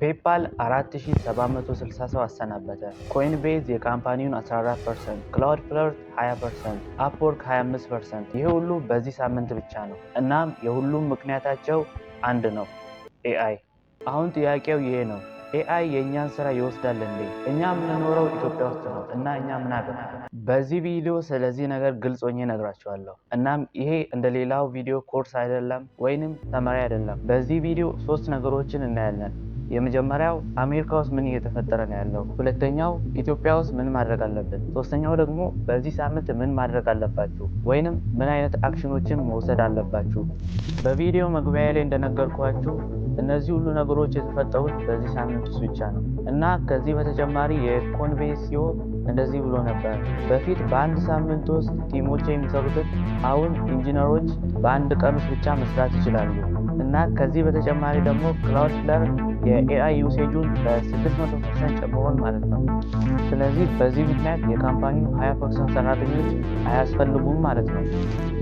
ፔፓል 4760 ሰው አሰናበተ። ኮይንቤዝ የካምፓኒውን 14%፣ ክላውድፍላወር 20%፣ አፕወርክ 25%። ይሄ ሁሉ በዚህ ሳምንት ብቻ ነው። እናም የሁሉም ምክንያታቸው አንድ ነው፣ ኤአይ። አሁን ጥያቄው ይሄ ነው፣ ኤአይ የእኛን ስራ ይወስዳል እንዴ? እኛ የምንኖረው ኢትዮጵያ ውስጥ ነው እና እኛ ምን አገባን? በዚህ ቪዲዮ ስለዚህ ነገር ግልጽ ሆኜ እነግራችኋለሁ። እናም ይሄ እንደሌላው ቪዲዮ ኮርስ አይደለም ወይንም ተማሪ አይደለም። በዚህ ቪዲዮ 3 ነገሮችን እናያለን። የመጀመሪያው አሜሪካ ውስጥ ምን እየተፈጠረ ነው ያለው፣ ሁለተኛው ኢትዮጵያ ውስጥ ምን ማድረግ አለብን፣ ሶስተኛው ደግሞ በዚህ ሳምንት ምን ማድረግ አለባችሁ ወይንም ምን አይነት አክሽኖችን መውሰድ አለባችሁ። በቪዲዮ መግቢያ ላይ እንደነገርኳችሁ እነዚህ ሁሉ ነገሮች የተፈጠሩት በዚህ ሳምንት ውስጥ ብቻ ነው እና ከዚህ በተጨማሪ የኮንቬንስ ሲኦ እንደዚህ ብሎ ነበር። በፊት በአንድ ሳምንት ውስጥ ቲሞች የሚሰሩትን አሁን ኢንጂነሮች በአንድ ቀን ውስጥ ብቻ መስራት ይችላሉ እና ከዚህ በተጨማሪ ደግሞ ክላውድፍላወር የኤአይ ዩሴጁን በ600% ጨምሯል ማለት ነው። ስለዚህ በዚህ ምክንያት የካምፓኒው 20% ሰራተኞች አያስፈልጉም ማለት ነው።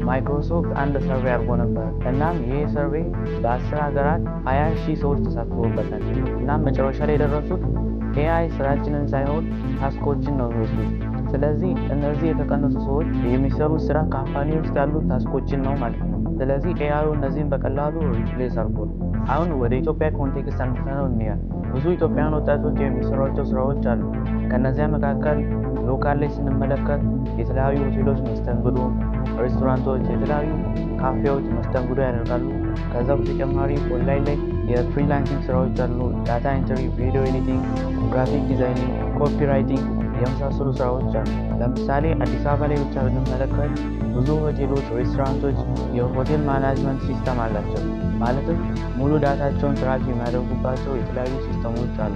ማይክሮሶፍት አንድ ሰርቬይ አድርጎ ነበር። እናም ይህ ሰርቬይ በ10 ሀገራት 20,000 ሰዎች ተሳትፎበታል። እናም መጨረሻ ላይ የደረሱት ኤአይ ስራችንን ሳይሆን ታስኮችን ነው የሚወስዱት። ስለዚህ እነዚህ የተቀነሱ ሰዎች የሚሰሩት ስራ ካምፓኒ ውስጥ ያሉት ታስኮችን ነው ማለት ነው። ስለዚህ ኤአዩ እነዚህን በቀላሉ ሪፕሌስ አድርጓል። አሁን ወደ ኢትዮጵያ ኮንቴክስት አንስተነው እንያል። ብዙ ኢትዮጵያውያን ወጣቶች የሚሰሯቸው ስራዎች አሉ። ከነዚያ መካከል ሎካል ላይ ስንመለከት የተለያዩ ሆቴሎች መስተንግዶ፣ ሬስቶራንቶች፣ የተለያዩ ካፌዎች መስተንግዶ ያደርጋሉ። ከዛ በተጨማሪ ኦንላይን ላይ የፍሪላንሲንግ ስራዎች አሉ። ዳታ ኢንተሪ፣ ቪዲዮ ኤዲቲንግ፣ ግራፊክ ዲዛይኒንግ፣ ኮፒራይቲንግ የመሳሰሉ ስራዎች አሉ። ለምሳሌ አዲስ አበባ ላይ ብቻ ብንመለከት ብዙ ሆቴሎች፣ ሬስቶራንቶች የሆቴል ማናጅመንት ሲስተም አላቸው። ማለትም ሙሉ ዳታቸውን ትራክ የሚያደርጉባቸው የተለያዩ ሲስተሞች አሉ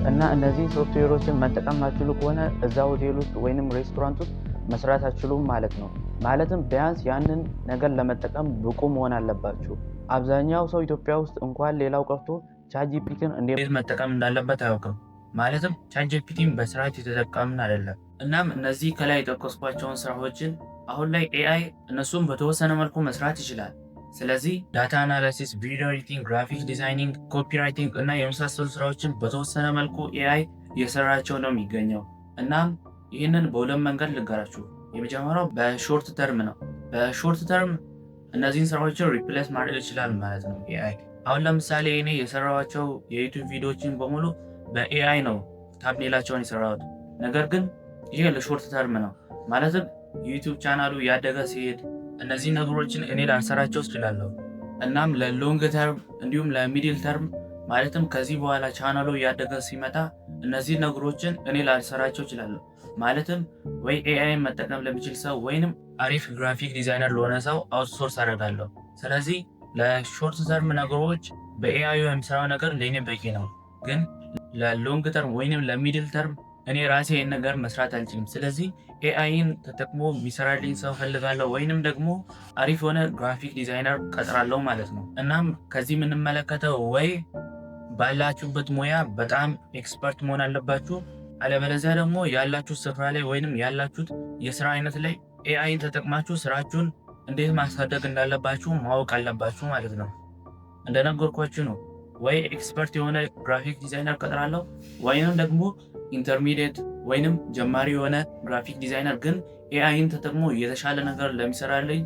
እና እነዚህ ሶፍትዌሮችን መጠቀም አትችሉ ከሆነ እዛ ሆቴል ውስጥ ወይንም ሬስቶራንት ውስጥ መስራት አትችሉም ማለት ነው። ማለትም ቢያንስ ያንን ነገር ለመጠቀም ብቁ መሆን አለባችሁ። አብዛኛው ሰው ኢትዮጵያ ውስጥ እንኳን ሌላው ቀርቶ ቻትጂፒቲን እንዴት መጠቀም እንዳለበት አያውቅም። ማለትም ቻትጂፒቲን በስርዓት የተጠቀምን አይደለም። እናም እነዚህ ከላይ የጠቀስኳቸውን ስራዎችን አሁን ላይ ኤአይ እነሱም በተወሰነ መልኩ መስራት ይችላል። ስለዚህ ዳታ አናላሲስ፣ ቪዲዮ ኤዲቲንግ፣ ግራፊክ ዲዛይኒንግ፣ ኮፒራይቲንግ እና የመሳሰሉ ስራዎችን በተወሰነ መልኩ ኤአይ እየሰራቸው ነው የሚገኘው። እናም ይህንን በሁለት መንገድ ልንገራችሁ። የመጀመሪያው በሾርት ተርም ነው። በሾርት ተርም እነዚህን ስራዎችን ሪፕሌስ ማድረግ ይችላል ማለት ነው ኤአይ። አሁን ለምሳሌ እኔ የሰራኋቸው የዩቲዩብ ቪዲዮዎችን በሙሉ በኤአይ ነው ታምኔላቸውን የሰራሁት። ነገር ግን ይሄ ለሾርት ተርም ነው። ማለትም ዩቲዩብ ቻናሉ ያደገ ሲሄድ እነዚህ ነገሮችን እኔ ላልሰራቸው እችላለሁ። እናም ለሎንግ ተርም እንዲሁም ለሚድል ተርም ማለትም ከዚህ በኋላ ቻናሉ ያደገ ሲመጣ እነዚህ ነገሮችን እኔ ላልሰራቸው እችላለሁ። ማለትም ወይ ኤአይ መጠቀም ለሚችል ሰው ወይንም አሪፍ ግራፊክ ዲዛይነር ለሆነ ሰው አውትሶርስ አደርጋለሁ። ስለዚህ ለሾርት ተርም ነገሮች በኤአይ የሚሰራው ነገር ለኔ በቂ ነው። ግን ለሎንግ ተርም ወይንም ለሚድል ተርም እኔ ራሴ ይህን ነገር መስራት አልችልም። ስለዚህ ኤአይን ተጠቅሞ የሚሰራልኝ ሰው ፈልጋለሁ ወይንም ደግሞ አሪፍ የሆነ ግራፊክ ዲዛይነር ቀጥራለሁ ማለት ነው። እናም ከዚህ የምንመለከተው ወይ ባላችሁበት ሙያ በጣም ኤክስፐርት መሆን አለባችሁ፣ አለበለዚያ ደግሞ ያላችሁ ስፍራ ላይ ወይንም ያላችሁት የስራ አይነት ላይ ኤአይን ተጠቅማችሁ ስራችሁን እንዴት ማሳደግ እንዳለባችሁ ማወቅ አለባችሁ ማለት ነው። እንደነገርኳችሁ ነው። ወይ ኤክስፐርት የሆነ ግራፊክ ዲዛይነር ቀጥራለሁ ወይንም ደግሞ ኢንተርሚዲየት ወይንም ጀማሪ የሆነ ግራፊክ ዲዛይነር ግን ኤአይን ተጠቅሞ የተሻለ ነገር ለሚሰራልኝ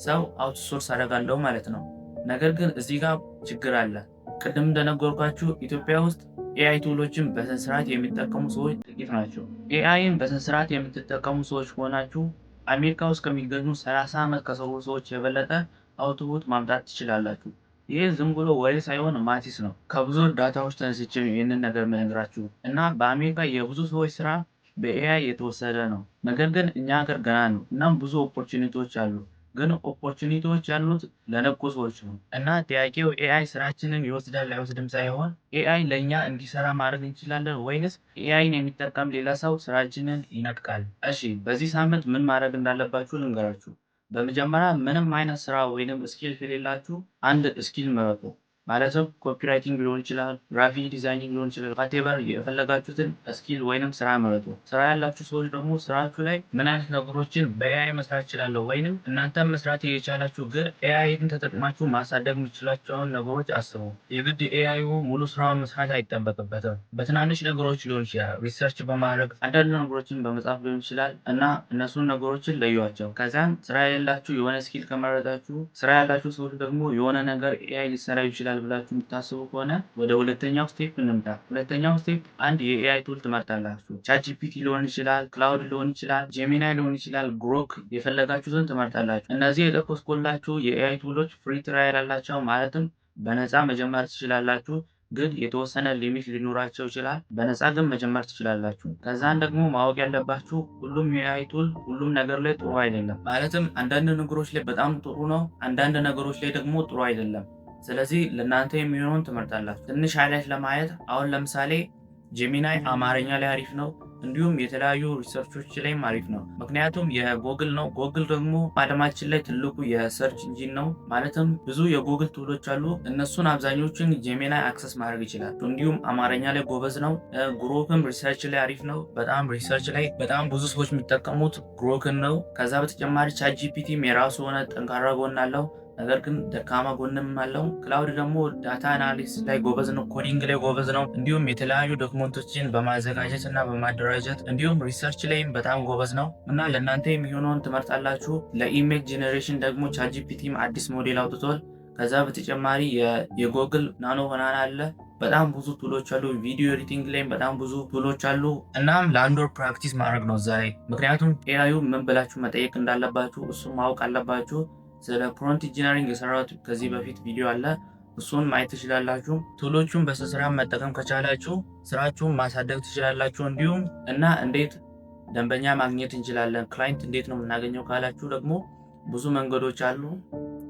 ሰው አውትሶርስ አደርጋለሁ ማለት ነው። ነገር ግን እዚህ ጋር ችግር አለ። ቅድም እንደነገርኳችሁ ኢትዮጵያ ውስጥ ኤአይ ቱሎችን በስነስርዓት የሚጠቀሙ ሰዎች ጥቂት ናቸው። ኤአይን በስነስርዓት የምትጠቀሙ ሰዎች ከሆናችሁ አሜሪካ ውስጥ ከሚገኙ 30 ዓመት ከሰሩ ሰዎች የበለጠ አውትፑት ማምጣት ትችላላችሁ። ይህ ዝም ብሎ ወሬ ሳይሆን ማቲስ ነው። ከብዙ ዳታዎች ተነስቼ ይህንን ነገር መነግራችሁ እና በአሜሪካ የብዙ ሰዎች ስራ በኤአይ የተወሰደ ነው። ነገር ግን እኛ ሀገር ገና ነው። እናም ብዙ ኦፖርቹኒቲዎች አሉ። ግን ኦፖርቹኒቲዎች ያሉት ለነቁ ሰዎች ነው። እና ጥያቄው ኤአይ ስራችንን ይወስዳል አይወስድም ሳይሆን ኤአይ ለእኛ እንዲሰራ ማድረግ እንችላለን ወይንስ ኤአይን የሚጠቀም ሌላ ሰው ስራችንን ይነጥቃል? እሺ፣ በዚህ ሳምንት ምን ማድረግ እንዳለባችሁ ልንገራችሁ። በመጀመሪያ ምንም አይነት ስራ ወይንም ስኪል ከሌላችሁ አንድ ስኪል ምረጡ። ማለትም ኮፒራይቲንግ ሊሆን ይችላል፣ ግራፊክ ዲዛይኒንግ ሊሆን ይችላል። ዋቴቨር የፈለጋችሁትን ስኪል ወይንም ስራ ምረጡ። ስራ ያላችሁ ሰዎች ደግሞ ስራችሁ ላይ ምን አይነት ነገሮችን በኤአይ መስራት ይችላለሁ ወይንም እናንተ መስራት እየቻላችሁ ግን ኤአይን ተጠቅማችሁ ማሳደግ የምትችላቸውን ነገሮች አስቡ። የግድ ኤአይ ሙሉ ስራውን መስራት አይጠበቅበትም። በትናንሽ ነገሮች ሊሆን ይችላል፣ ሪሰርች በማድረግ አንዳንድ ነገሮችን በመጻፍ ሊሆን ይችላል እና እነሱን ነገሮችን ለዩዋቸው። ከዚያም ስራ የሌላችሁ የሆነ ስኪል ከመረጣችሁ፣ ስራ ያላችሁ ሰዎች ደግሞ የሆነ ነገር ኤአይ ሊሰራ ይችላል ብላችሁ የምታስቡ ከሆነ ወደ ሁለተኛው ስቴፕ እንምጣ። ሁለተኛው ስቴፕ አንድ የኤአይ ቱል ትመርጣላችሁ። ቻትጂፒቲ ሊሆን ይችላል፣ ክላውድ ሊሆን ይችላል፣ ጄሚናይ ሊሆን ይችላል፣ ግሮክ የፈለጋችሁትን ትመርጣላችሁ። እነዚህ የጠቀስኩላችሁ የኤአይ ቱሎች ፍሪ ትራያል አላቸው፣ ማለትም በነፃ መጀመር ትችላላችሁ። ግን የተወሰነ ሊሚት ሊኖራቸው ይችላል። በነፃ ግን መጀመር ትችላላችሁ። ከዛን ደግሞ ማወቅ ያለባችሁ ሁሉም የኤአይ ቱል ሁሉም ነገር ላይ ጥሩ አይደለም። ማለትም አንዳንድ ነገሮች ላይ በጣም ጥሩ ነው፣ አንዳንድ ነገሮች ላይ ደግሞ ጥሩ አይደለም። ስለዚህ ለእናንተ የሚሆነውን ትመርጣላችሁ። ትንሽ ሃይላይት ለማየት አሁን ለምሳሌ ጄሚናይ አማርኛ ላይ አሪፍ ነው፣ እንዲሁም የተለያዩ ሪሰርቾች ላይም አሪፍ ነው። ምክንያቱም የጎግል ነው። ጎግል ደግሞ አለማችን ላይ ትልቁ የሰርች ኢንጂን ነው። ማለትም ብዙ የጎግል ቱሎች አሉ። እነሱን አብዛኞቹን ጄሚናይ አክሰስ ማድረግ ይችላል። እንዲሁም አማርኛ ላይ ጎበዝ ነው። ግሮክም ሪሰርች ላይ አሪፍ ነው። በጣም ሪሰርች ላይ በጣም ብዙ ሰዎች የሚጠቀሙት ግሮክን ነው። ከዛ በተጨማሪ ቻትጂፒቲም የራሱ ሆነ ጠንካራ ጎን አለው፣ ነገር ግን ደካማ ጎንም አለው። ክላውድ ደግሞ ዳታ አናሊሲስ ላይ ጎበዝ ነው፣ ኮዲንግ ላይ ጎበዝ ነው። እንዲሁም የተለያዩ ዶክመንቶችን በማዘጋጀት እና በማደራጀት እንዲሁም ሪሰርች ላይም በጣም ጎበዝ ነው እና ለእናንተ የሚሆነውን ትመርጣላችሁ። ለኢሜጅ ጄኔሬሽን ደግሞ ቻትጂፒቲም አዲስ ሞዴል አውጥቷል። ከዛ በተጨማሪ የጎግል ናኖ ባናና አለ። በጣም ብዙ ቱሎች አሉ። ቪዲዮ ኤዲቲንግ ላይም በጣም ብዙ ቱሎች አሉ። እናም ለአንድ ወር ፕራክቲስ ማድረግ ነው ዛሬ። ምክንያቱም ኤአዩ ምን ብላችሁ መጠየቅ እንዳለባችሁ እሱም ማወቅ አለባችሁ። ስለ ፕሮምፕት ኢንጂነሪንግ የሰራሁት ከዚህ በፊት ቪዲዮ አለ፣ እሱን ማየት ትችላላችሁ። ቱሎቹን በስራ መጠቀም ከቻላችሁ ስራችሁን ማሳደግ ትችላላችሁ። እንዲሁም እና እንዴት ደንበኛ ማግኘት እንችላለን፣ ክላይንት እንዴት ነው የምናገኘው ካላችሁ ደግሞ ብዙ መንገዶች አሉ።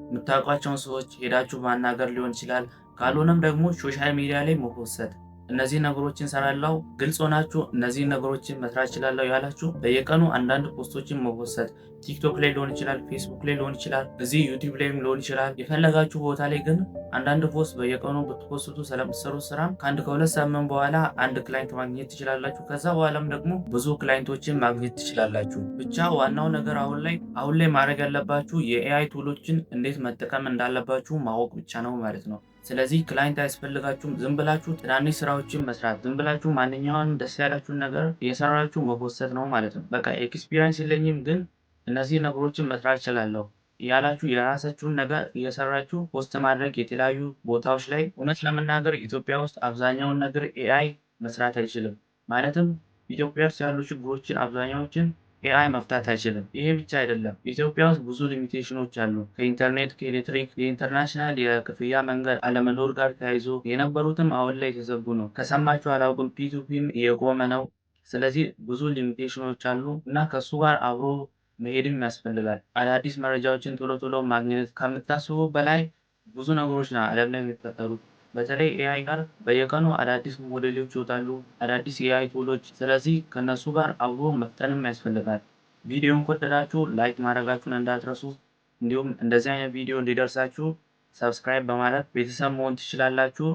የምታውቋቸውን ሰዎች ሄዳችሁ ማናገር ሊሆን ይችላል። ካልሆነም ደግሞ ሶሻል ሚዲያ ላይ መፖሰት። እነዚህ ነገሮችን ሰራላው ግልጽ ሆናችሁ እነዚህ ነገሮችን መስራት ይችላል ያላችሁ በየቀኑ አንዳንድ ፖስቶችን መፖሰት። ቲክቶክ ላይ ሊሆን ይችላል፣ ፌስቡክ ላይ ሊሆን ይችላል፣ እዚህ ዩቲዩብ ላይም ሊሆን ይችላል። የፈለጋችሁ ቦታ ላይ ግን አንዳንድ ፖስት በየቀኑ ብትፖስቱ ስለምትሰሩት ስራ ከአንድ ከሁለት ሳምንት በኋላ አንድ ክላይንት ማግኘት ትችላላችሁ። ከዛ በኋላም ደግሞ ብዙ ክላይንቶችን ማግኘት ትችላላችሁ። ብቻ ዋናው ነገር አሁን ላይ ማድረግ ያለባችሁ የኤአይ ቱሎችን እንዴት መጠቀም እንዳለባችሁ ማወቅ ብቻ ነው ማለት ነው። ስለዚህ ክላይንት አያስፈልጋችሁም። ዝም ብላችሁ ትናንሽ ስራዎችን መስራት፣ ዝም ብላችሁ ማንኛውንም ደስ ያላችሁን ነገር እየሰራችሁ መፖሰት ነው ማለት ነው። በቃ ኤክስፒሪየንስ የለኝም ግን እነዚህ ነገሮችን መስራት እችላለሁ ያላችሁ የራሳችሁን ነገር እየሰራችሁ ፖስት ማድረግ የተለያዩ ቦታዎች ላይ። እውነት ለመናገር ኢትዮጵያ ውስጥ አብዛኛውን ነገር ኤአይ መስራት አይችልም። ማለትም ኢትዮጵያ ውስጥ ያሉ ችግሮችን አብዛኛዎችን ኤአይ መፍታት አይችልም። ይሄ ብቻ አይደለም፣ ኢትዮጵያ ውስጥ ብዙ ሊሚቴሽኖች አሉ። ከኢንተርኔት፣ ከኤሌክትሪክ፣ የኢንተርናሽናል የክፍያ መንገድ አለመኖር ጋር ተያይዞ የነበሩትም አሁን ላይ የተዘጉ ነው። ከሰማችሁ አላውቅም፣ ፒቱፒም እየቆመ ነው። ስለዚህ ብዙ ሊሚቴሽኖች አሉ እና ከሱ ጋር አብሮ መሄድም ያስፈልጋል። አዳዲስ መረጃዎችን ቶሎ ቶሎ ማግኘት ከምታስቡ በላይ ብዙ ነገሮች ነው ዓለም ላይ የሚፈጠሩት። በተለይ ኤአይ ጋር በየቀኑ አዳዲስ ሞዴሎች ይወጣሉ፣ አዳዲስ ኤአይ ቱሎች። ስለዚህ ከነሱ ጋር አብሮ መፍጠንም ያስፈልጋል። ቪዲዮን ከወደዳችሁ ላይክ ማድረጋችሁን እንዳትረሱ። እንዲሁም እንደዚህ አይነት ቪዲዮ እንዲደርሳችሁ ሰብስክራይብ በማድረግ ቤተሰብ መሆን ትችላላችሁ።